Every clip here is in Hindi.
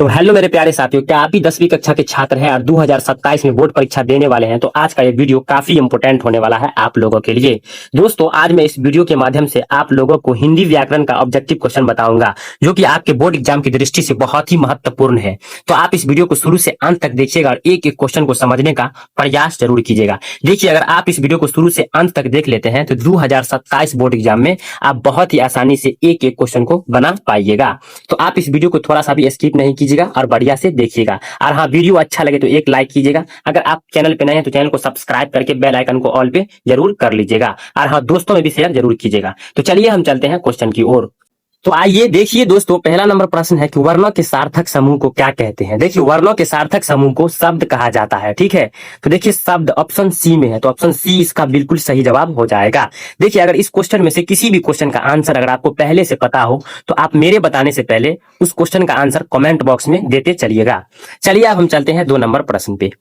तो हेलो मेरे प्यारे साथियों, क्या आप भी 10वीं कक्षा के छात्र हैं और 2027 में बोर्ड परीक्षा देने वाले हैं? तो आज का ये वीडियो काफी इंपोर्टेंट होने वाला है आप लोगों के लिए। दोस्तों, आज मैं इस वीडियो के माध्यम से आप लोगों को हिंदी व्याकरण का ऑब्जेक्टिव क्वेश्चन बताऊंगा, जो कि आपके बोर्ड एग्जाम की दृष्टि से बहुत ही महत्वपूर्ण है। तो आप इस वीडियो को शुरू से अंत तक देखिएगा और एक एक क्वेश्चन को समझने का प्रयास जरूर कीजिएगा। देखिए, अगर आप इस वीडियो को शुरू से अंत तक देख लेते हैं तो 2027 बोर्ड एग्जाम में आप बहुत ही आसानी से एक एक क्वेश्चन को बना पाइएगा। तो आप इस वीडियो को थोड़ा सा भी स्किप नहीं कीजिएगा और बढ़िया से देखिएगा। और हाँ, वीडियो अच्छा लगे तो एक लाइक कीजिएगा। अगर आप चैनल पे नए हैं तो चैनल को सब्सक्राइब करके बेल आइकन को ऑल पे जरूर कर लीजिएगा। और हाँ, दोस्तों में भी शेयर जरूर कीजिएगा। तो चलिए हम चलते हैं क्वेश्चन की ओर। तो आइए देखिए दोस्तों, पहला नंबर प्रश्न है कि वर्णों के सार्थक समूह को क्या कहते हैं। देखिए, वर्णों के सार्थक समूह को शब्द कहा जाता है। ठीक है, तो देखिए शब्द ऑप्शन सी में है, तो ऑप्शन सी इसका बिल्कुल सही जवाब हो जाएगा। देखिए, अगर इस क्वेश्चन में से किसी भी क्वेश्चन का आंसर अगर आपको पहले से पता हो तो आप मेरे बताने से पहले उस क्वेश्चन का आंसर कमेंट बॉक्स में देते चलिएगा। चलिए अब हम चलते हैं 2 नंबर प्रश्न पे।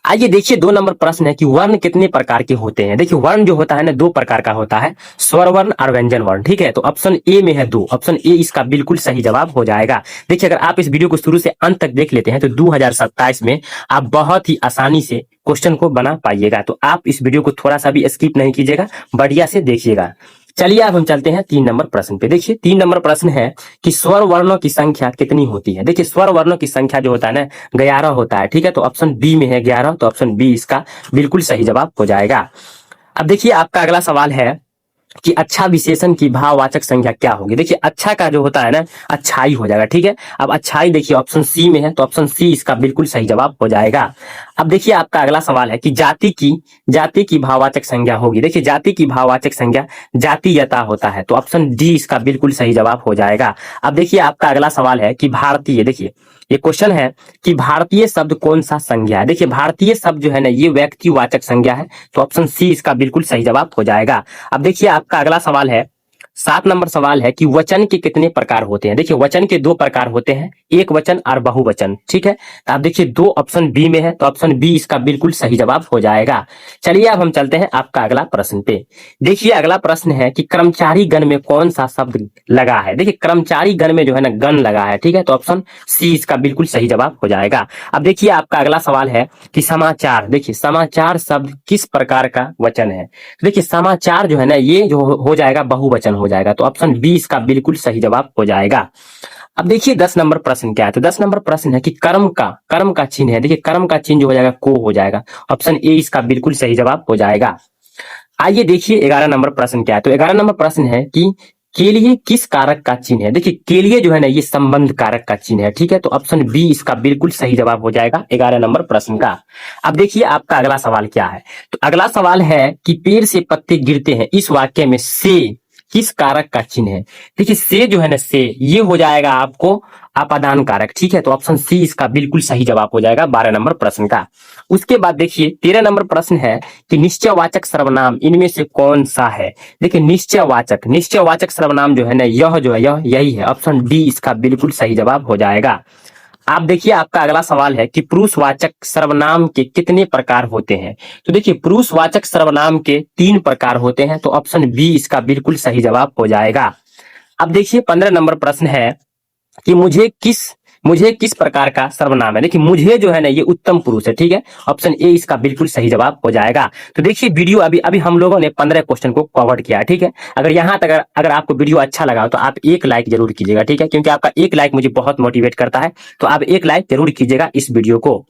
आइए देखिए, 2 नंबर प्रश्न है कि वर्ण कितने प्रकार के होते हैं। देखिए, वर्ण जो होता है ना, 2 प्रकार का होता है, स्वर वर्ण और व्यंजन वर्ण। ठीक है, तो ऑप्शन ए में है 2, ऑप्शन ए इसका बिल्कुल सही जवाब हो जाएगा। देखिए, अगर आप इस वीडियो को शुरू से अंत तक देख लेते हैं तो 2027 में आप बहुत ही आसानी से क्वेश्चन को बना पाइएगा। तो आप इस वीडियो को थोड़ा सा भी स्किप नहीं कीजिएगा, बढ़िया से देखिएगा। चलिए अब हम चलते हैं 3 नंबर प्रश्न पे। देखिए, 3 नंबर प्रश्न है कि स्वर वर्णों की संख्या कितनी होती है। देखिए, स्वर वर्णों की संख्या जो होता है ना, 11 होता है। ठीक है, तो ऑप्शन बी में है 11, तो ऑप्शन बी इसका बिल्कुल सही जवाब हो जाएगा। अब देखिए, आपका अगला सवाल है कि अच्छा विशेषण की भाववाचक संख्या क्या होगी। देखिए, अच्छा का जो होता है ना, अच्छाई हो जाएगा। ठीक है, अब अच्छाई देखिए ऑप्शन सी में है, तो ऑप्शन सी इसका बिल्कुल सही जवाब हो जाएगा। अब देखिए, आपका अगला सवाल है कि जाति की भाववाचक संज्ञा होगी। देखिए, जाति की भाववाचक संज्ञा जातीयता होता है, तो ऑप्शन डी इसका बिल्कुल सही जवाब हो जाएगा। अब देखिए, आपका अगला सवाल है कि भारतीय, देखिए ये क्वेश्चन है कि भारतीय शब्द कौन सा संज्ञा है। देखिए, भारतीय शब्द जो है ना, ये व्यक्तिवाचक संज्ञा है, तो ऑप्शन सी इसका बिल्कुल सही जवाब हो जाएगा। अब देखिए, आपका अगला सवाल है, 7 नंबर सवाल है कि वचन के कितने प्रकार होते हैं। देखिए, वचन के 2 प्रकार होते हैं, एक वचन और बहुवचन। ठीक है, तो आप देखिए 2 ऑप्शन बी में है, तो ऑप्शन बी इसका बिल्कुल सही जवाब हो जाएगा। चलिए अब हम चलते हैं आपका अगला प्रश्न पे। देखिए, अगला प्रश्न है कि कर्मचारी गण में कौन सा शब्द लगा है। देखिए, कर्मचारी गण में जो है ना, गण लगा है। ठीक है, तो ऑप्शन सी इसका बिल्कुल सही जवाब हो जाएगा। अब देखिए, आपका अगला सवाल है कि समाचार, देखिए समाचार शब्द किस प्रकार का वचन है। देखिए, समाचार जो है ना, ये जो हो जाएगा बहुवचन हो जाएगा, तो ऑप्शन बी इसका बिल्कुल सही जवाब हो जाएगा। अब देखिए 10 नंबर प्रश्न क्या है। तो 10 नंबर प्रश्न है कि कर्म का चिन्ह है। देखिए, कर्म का चिन्ह जो हो जाएगा को हो जाएगा, ऑप्शन ए इसका बिल्कुल सही जवाब हो जाएगा। आइए देखिए 11 नंबर प्रश्न क्या है। तो 11 नंबर प्रश्न है कि के लिए किस कारक का चिन्ह है। देखिए, के लिए जो है ना, ये संबंध कारक का चिन्ह है। ठीक है, तो ऑप्शन बी इसका बिल्कुल सही जवाब हो जाएगा 11 नंबर प्रश्न का। अब देखिए, आपका अगला सवाल क्या है। तो अगला सवाल है कि पेड़ से पत्ते गिरते हैं, इस वाक्य में से किस कारक का चिन्ह है। देखिए, से जो है ना, से ये हो जाएगा आपको अपादान कारक। ठीक है, तो ऑप्शन सी इसका बिल्कुल सही जवाब हो जाएगा 12 नंबर प्रश्न का। उसके बाद देखिए 13 नंबर प्रश्न है कि निश्चयवाचक सर्वनाम इनमें से कौन सा है। देखिए, निश्चयवाचक सर्वनाम जो है ना, यह जो है यही है, ऑप्शन डी इसका बिल्कुल सही जवाब हो जाएगा। आप देखिए, आपका अगला सवाल है कि पुरुषवाचक सर्वनाम के कितने प्रकार होते हैं। तो देखिए, पुरुषवाचक सर्वनाम के 3 प्रकार होते हैं, तो ऑप्शन बी इसका बिल्कुल सही जवाब हो जाएगा। अब देखिए 15 नंबर प्रश्न है कि मुझे किस प्रकार का सर्वनाम है। देखिए, मुझे जो है ना, ये उत्तम पुरुष है। ठीक है, ऑप्शन ए इसका बिल्कुल सही जवाब हो जाएगा। तो देखिए, वीडियो अभी हम लोगों ने 15 क्वेश्चन को कवर किया है। ठीक है, अगर यहाँ तक अगर आपको वीडियो अच्छा लगा तो आप एक लाइक जरूर कीजिएगा। ठीक है, क्योंकि आपका एक लाइक मुझे बहुत मोटिवेट करता है, तो आप एक लाइक जरूर कीजिएगा इस वीडियो को।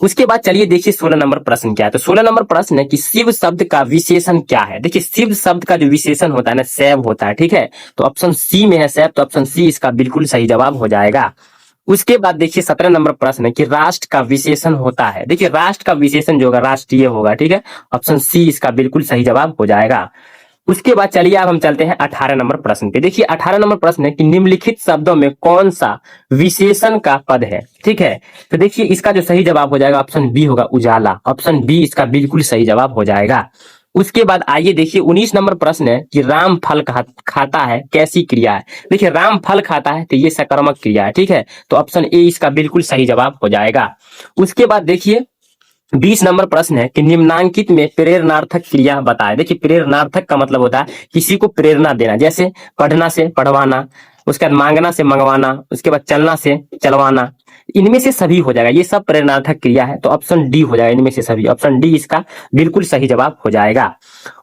उसके बाद चलिए देखिए 16 नंबर प्रश्न क्या है। तो 16 नंबर प्रश्न है कि शिव शब्द का विशेषण क्या है। देखिए, शिव शब्द का जो विशेषण होता है ना, सैव होता है। ठीक है, तो ऑप्शन सी में है सैव, तो ऑप्शन सी इसका बिल्कुल सही जवाब हो जाएगा। उसके बाद देखिए 17 नंबर प्रश्न है कि राष्ट्र का विशेषण होता है। देखिए, राष्ट्र का विशेषण जो होगा राष्ट्रीय होगा। ठीक है, ऑप्शन सी इसका बिल्कुल सही जवाब हो जाएगा। उसके बाद चलिए अब हम चलते हैं 18 नंबर प्रश्न पे। देखिए, 18 नंबर प्रश्न है कि निम्नलिखित शब्दों में कौन सा विशेषण का पद है। ठीक है, तो देखिए इसका जो सही जवाब हो जाएगा ऑप्शन बी होगा, उजाला, ऑप्शन बी इसका बिल्कुल सही जवाब हो जाएगा। उसके बाद आइए देखिए 19 नंबर प्रश्न है कि राम फल खाता है, कैसी क्रिया है। देखिए, राम फल खाता है तो ये सकर्मक क्रिया है। ठीक है, तो ऑप्शन ए इसका बिल्कुल सही जवाब हो जाएगा। उसके बाद देखिए 20 नंबर प्रश्न है कि निम्नांकित में प्रेरणार्थक क्रिया बताए। देखिए, प्रेरणार्थक का मतलब होता है किसी को प्रेरणा देना, जैसे पढ़ना से पढ़वाना, उसके बाद मांगना से मंगवाना, उसके बाद चलना से चलवाना, इनमें से सभी हो जाएगा, ये सब प्रेरणार्थक क्रिया है, तो ऑप्शन डी हो जाएगा इनमें से सभी, ऑप्शन डी इसका बिल्कुल सही जवाब हो जाएगा।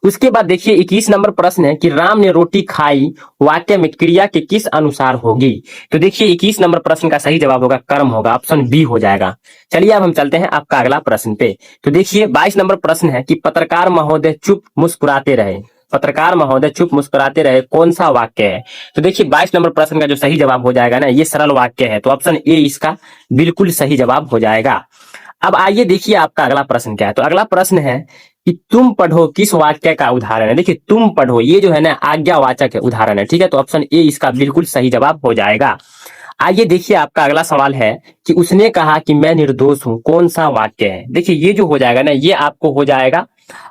उसके बाद देखिए 21 नंबर प्रश्न है कि राम ने रोटी खाई वाक्य में क्रिया के किस अनुसार होगी। तो देखिए 21 नंबर प्रश्न का सही जवाब होगा कर्म होगा, ऑप्शन बी हो जाएगा। चलिए अब हम चलते हैं आपका अगला प्रश्न पे। तो देखिए 22 नंबर प्रश्न है कि पत्रकार महोदय चुप मुस्कुराते रहे, पत्रकार महोदय चुप मुस्कुराते रहे कौन सा वाक्य है। तो देखिए 22 नंबर प्रश्न का जो सही जवाब हो जाएगा ना, ये सरल वाक्य है, तो ऑप्शन ए इसका बिल्कुल सही जवाब हो जाएगा। अब आइए देखिए आपका अगला प्रश्न क्या है। तो अगला प्रश्न है कि तुम पढ़ो किस वाक्य का उदाहरण है। देखिए तुम पढ़ो ये जो है ना आज्ञावाचक है, उदाहरण है, ठीक है, तो ऑप्शन ए इसका बिल्कुल सही जवाब हो जाएगा। आइए देखिए आपका अगला सवाल है कि उसने कहा कि मैं निर्दोष हूं कौन सा वाक्य है। देखिए ये जो हो जाएगा ना, ये आपको हो जाएगा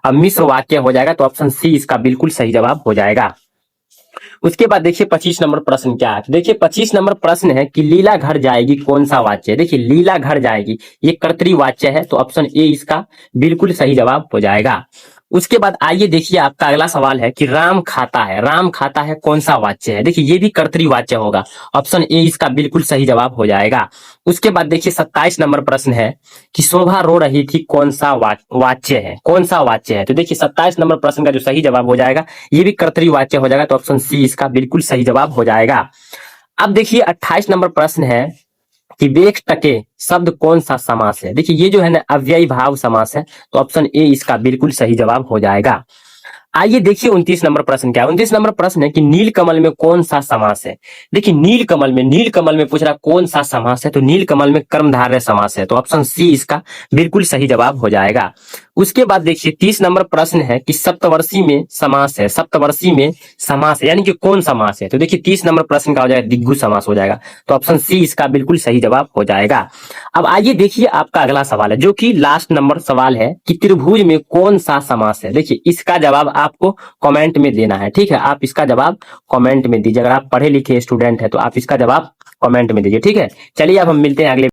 अब मिश्र वाक्य हो जाएगा, तो ऑप्शन सी इसका बिल्कुल सही जवाब हो जाएगा। उसके बाद देखिए 25 नंबर प्रश्न क्या है। तो देखिए 25 नंबर प्रश्न है कि लीला घर जाएगी कौन सा वाच्य है। देखिए लीला घर जाएगी ये कर्तृवाच्य है, तो ऑप्शन ए इसका बिल्कुल सही जवाब हो जाएगा। उसके बाद आइए देखिए आपका अगला सवाल है कि राम खाता है, राम खाता है कौन सा वाच्य है। देखिए ये भी कर्तृवाच्य होगा, ऑप्शन ए इसका बिल्कुल सही जवाब हो जाएगा। उसके बाद देखिए 27 नंबर प्रश्न है कि शोभा रो रही थी कौन सा वाच्य है, कौन सा वाच्य है। तो देखिए 27 नंबर प्रश्न का जो सही जवाब हो जाएगा ये भी कर्तृवाच्य हो जाएगा, तो ऑप्शन सी इसका बिल्कुल सही जवाब हो जाएगा। अब देखिए 28 नंबर प्रश्न है कि बेख टके शब्द कौन सा समास है। देखिए ये जो है ना अव्ययी भाव समास है, तो ऑप्शन ए इसका बिल्कुल सही जवाब हो जाएगा। आइए देखिए 29 नंबर प्रश्न क्या है। 29 नंबर प्रश्न है कि नीलकमल में कौन सा समास है। देखिए नीलकमल में पूछ रहा कौन सा समास है, तो नीलकमल में कर्मधारय समास है, तो ऑप्शन सी इसका बिल्कुल सही जवाब हो जाएगा। उसके बाद देखिए 30 नंबर प्रश्न है कि सप्तवर्षी में समास है, सप्तवर्षी में समास है यानी कि कौन समास है। तो देखिए 30 नंबर प्रश्न का हो जाएगा दिग्गु समास हो जाएगा, तो ऑप्शन सी इसका बिल्कुल सही जवाब हो जाएगा। अब आइए देखिए आपका अगला सवाल है जो कि लास्ट नंबर सवाल है कि त्रिभुज में कौन सा समास है। देखिए इसका जवाब आपको कमेंट में देना है, ठीक है, आप इसका जवाब कमेंट में दीजिए। अगर आप पढ़े लिखे स्टूडेंट है तो आप इसका जवाब कमेंट में दीजिए, ठीक है। चलिए अब हम मिलते हैं अगले